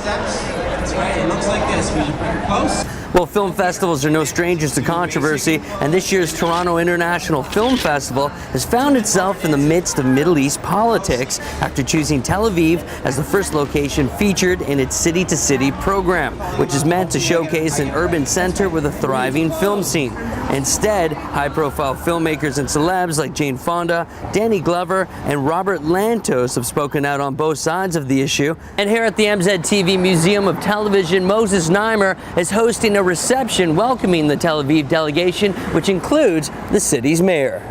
steps. That's right, it looks like this. Will you bring it close? Well, film festivals are no strangers to controversy, and this year's Toronto International Film Festival has found itself in the midst of Middle East politics after choosing Tel Aviv as the first location featured in its city-to-city program, which is meant to showcase an urban center with a thriving film scene. Instead, high-profile filmmakers and celebs like Jane Fonda, Danny Glover, and Robert Lantos have spoken out on both sides of the issue. And here at the MZTV Museum of Television, Moses Neimer is hosting a reception welcoming the Tel Aviv delegation, which includes the city's mayor.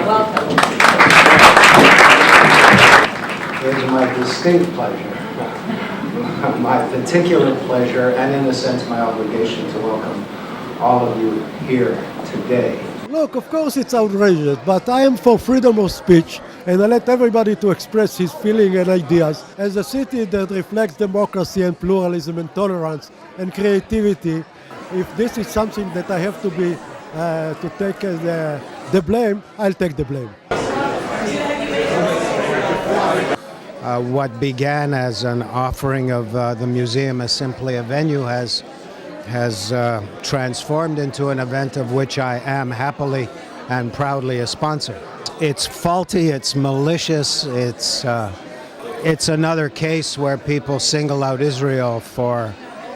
Welcome. It is my distinct pleasure, my particular pleasure, and in a sense my obligation to welcome all of you here today. Look, of course it's outrageous, but I am for freedom of speech, and I let everybody to express his feeling and ideas. As a city that reflects democracy and pluralism and tolerance and creativity, if this is something that I have to be to take the blame, I'll take the blame. What began as an offering of the museum as simply a venue has transformed into an event of which I am happily and proudly a sponsor. It's faulty, it's malicious, it's another case where people single out Israel for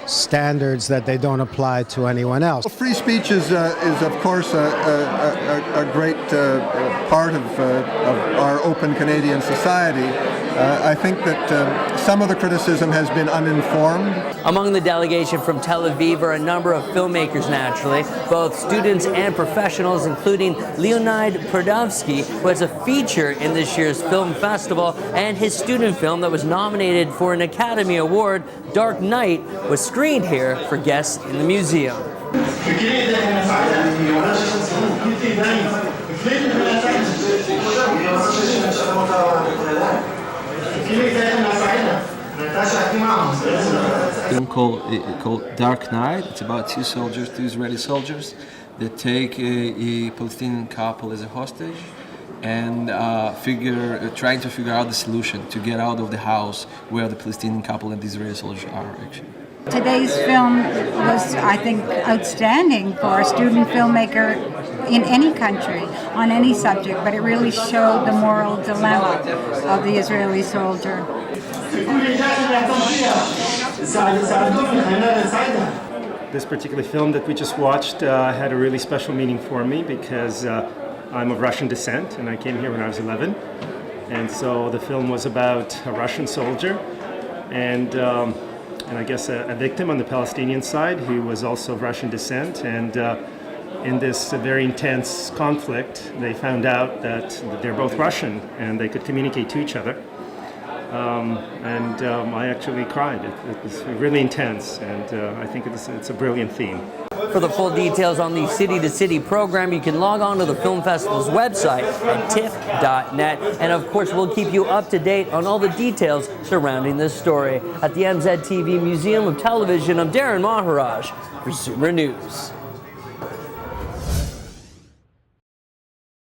standards that they don't apply to anyone else. Free speech is of course a great part of our open Canadian society. I think that some of the criticism has been uninformed. Among the delegation from Tel Aviv are a number of filmmakers, naturally, both students and professionals, including Leonid Perdovsky, who has a feature in this year's film festival, and his student film that was nominated for an Academy Award, Dark Knight, was screened here for guests in the museum. Film called Dark Knight. It's about two Israeli soldiers that take a Palestinian couple as a hostage and trying to figure out the solution to get out of the house where the Palestinian couple and the Israeli soldiers are actually. Today's film was, I think, outstanding for a student filmmaker in any country, on any subject, but it really showed the moral dilemma of the Israeli soldier. This particular film that we just watched had a really special meaning for me because I'm of Russian descent and I came here when I was 11. And so the film was about a Russian soldier and I guess a victim on the Palestinian side who was also of Russian descent. And in this very intense conflict, they found out that they're both Russian and they could communicate to each other. I actually cried. It was really intense, and I think it's a brilliant theme. For the full details on the city-to-city program, you can log on to the Film Festival's website at tiff.net. And of course, we'll keep you up to date on all the details surrounding this story. At the MZTV Museum of Television, I'm Darren Maharaj for Zoomer News.